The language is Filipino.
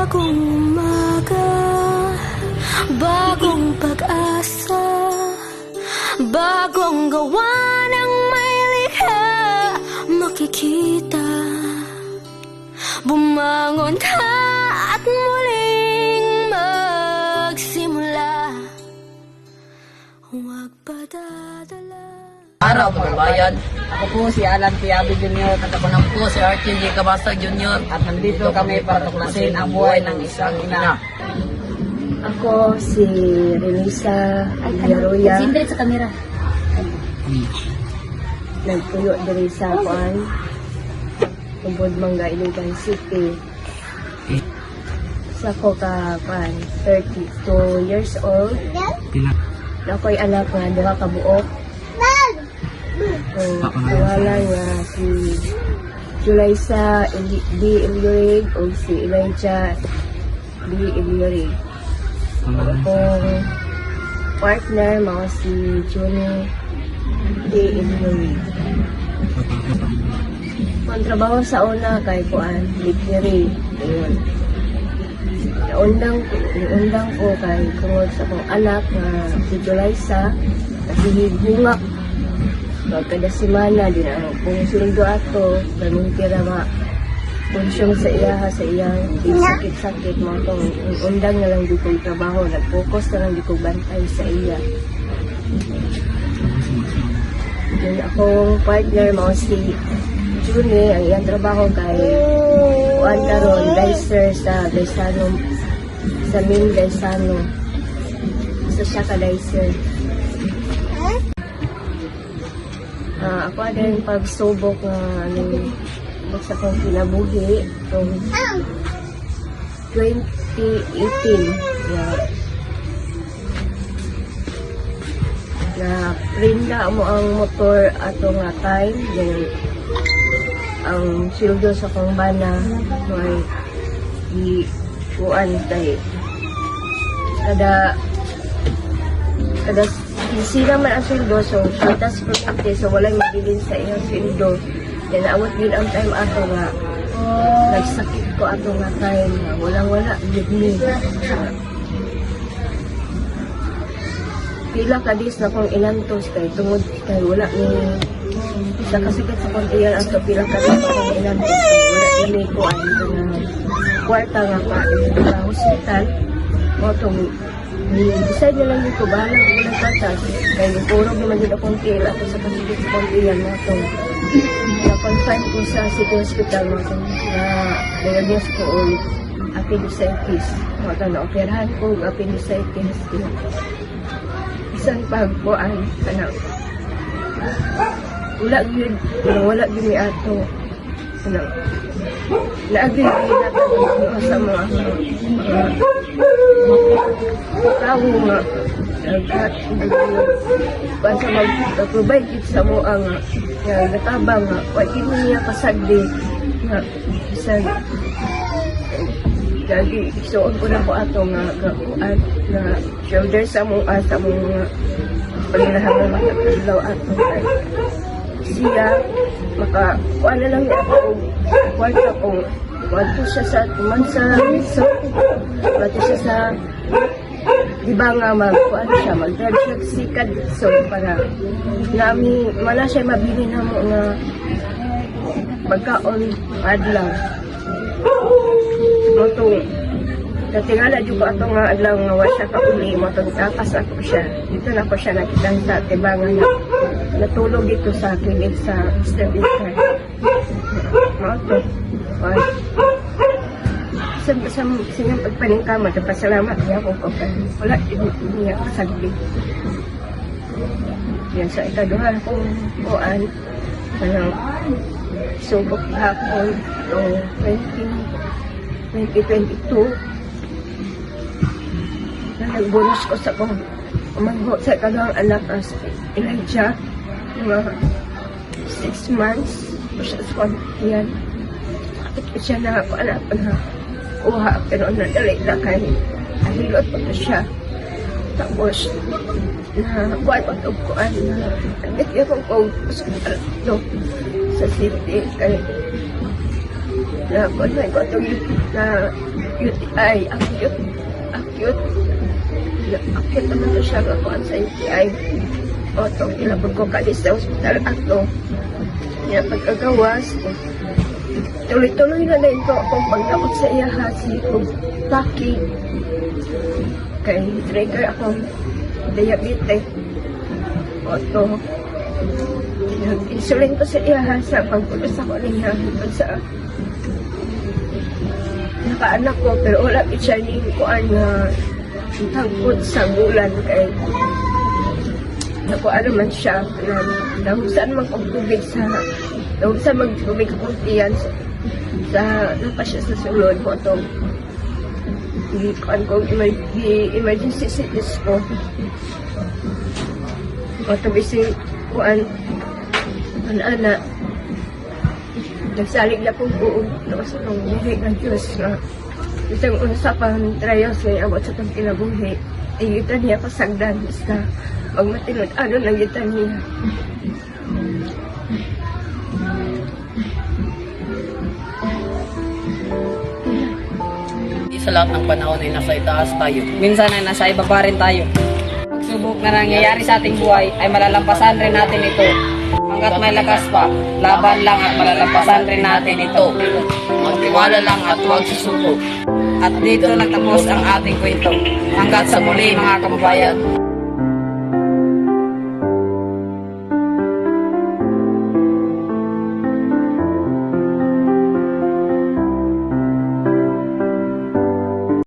Bagong umaga, bagong pag-asa, bagong gawa ng may likha. Makikita, bumangon ka at muling magsimula. Huwag padadala. Araw mga bayan, ako po si Alan Tiago Jr. at ako naman po si RTJ Kabasag Jr. At nandito kami para tuklasin ang buhay ng isang ina. Ako si Renisa Yaroya. Sindret sa kamera. Nagpuyo diri sa Kuan, Ubod Mangga, Iligan City. Sa ko ka Kuan, 32 years old. Ako'y anak nga duha ka buok. Pangalan nga si Julaysa D. Ilyorig o si Elijah D. Ilyorig. Akong partner mga si Juni D. Ilyorig. Ang trabaho sa una kay Kuan, Bakery. Ayun. Naundang ko kay kungod sa akong anak na si Julaysa kasi bunga. Kada semana din ako kung sundo ato ganun tira ma konsyong sa iyang sakit-sakit mo itong undang na lang di ko trabaho, nag-focus na lang di ko bantay sa iya. Yung akong partner mo si Juni, ang iyang trabaho kay Juan Caron, dicer sa Gaisano, sa main Gaisano, sa siya ka dicer. Ako din pagsubok na sa kong kinabuhi itong 2018 na prinda mo ang motor ato nga time yung ang sildo sa kong bana may ikuan tayo kada sila man ang sweldo, so patas permente, so walang mabilin sa iyong sweldo. Then naawat din ang time ato nga nagsakit ko ato nga time nga walang-wala with me. Pila ka dis na kong inantos kay tungod kay wala ni sa kasikat sa kontiyan ato pila ka dis na kong inantos kay wala ni ko dito na kwarta nga pa sa hospital mo itong decide na lang dito bahala ko ng patas kaya puro naman dito akong tila ako sa kasikat sa kontiyan mo itong na-confine ko sa city hospital mo itong na diagnose ko o appendicitis mo itong na-operahan ko appendicitis isang pagpuan kana wala gini ato kana naagri na sa mga tao nga basta mag-provide sa mo ang natabang nga wala niya kasagdi nga isang lagi isuon ko na po ato nga shoulder sa mong paglahan ng makakalaw ato siya makakuha na lang niya ako kwarta kung wato siya sa tumansa wato siya sa diba nga mag-drug siya sikad so para nami wala siya mabili na mo nga pagkaon adlaw mo itong katingala dito ato nga adlaw nga wala siya kauli mo itong tapas ako siya dito na ko siya nakitang sa tibangan na natulog dito sa clinic sa Mr. Victor mo ito sa sinyang pagpaningkama pasalamat niya ako wala niya kasagdi yan sa ikaduhan kong kuan subok hapon noong 2022 na nagbonus ko sa kong umanggo sa ikaduhang anak as Elijah mga 6 months o siya sa yan siya na ako anak na uha pero nadali na kay ahilot pa siya tapos na buwan pagkukuan na nagit akong hospital no sa city kay na kung may ko itong na UTI, acute. Acute naman to siya kakuan sa UTI. O itong ilabot ko kalis sa hospital ato. Kaya pagkagawas, tuloy-tuloy na din ko akong pagdaot sa iya hasi kung taki. Kay trigger akong diabetes. O ito, insulin ko sa iya sa pagpulos ako niya hanggang sa nakaanak ko pero wala siya ni kuan nga tangkot sa bulan kay nakuha naman siya nahusan magpagtubig sa nahusan magtubig akong tiyan sa napa siya sa sulod ko itong kuan ko emergency cities ko o ito bising kuan anak nagsalig na pong buong tapos itong buhi ng Diyos na itong unasapan trayos ay abot sa itong kinabuhi igitan niya pasagdan basta magmatinod ano lang igitan niya Sa lahat ng panahon ay nasa itaas tayo. Minsan ay nasa ibaba rin tayo. Pagsubok na nangyayari sa ating buhay ay malalampasan rin natin ito. Hanggat may lakas pa, laban lang at malalampasan rin natin ito. Magtiwala lang at huwag susuko. At dito nagtapos ang ating kwento. Hanggat sa muli mga kababayan.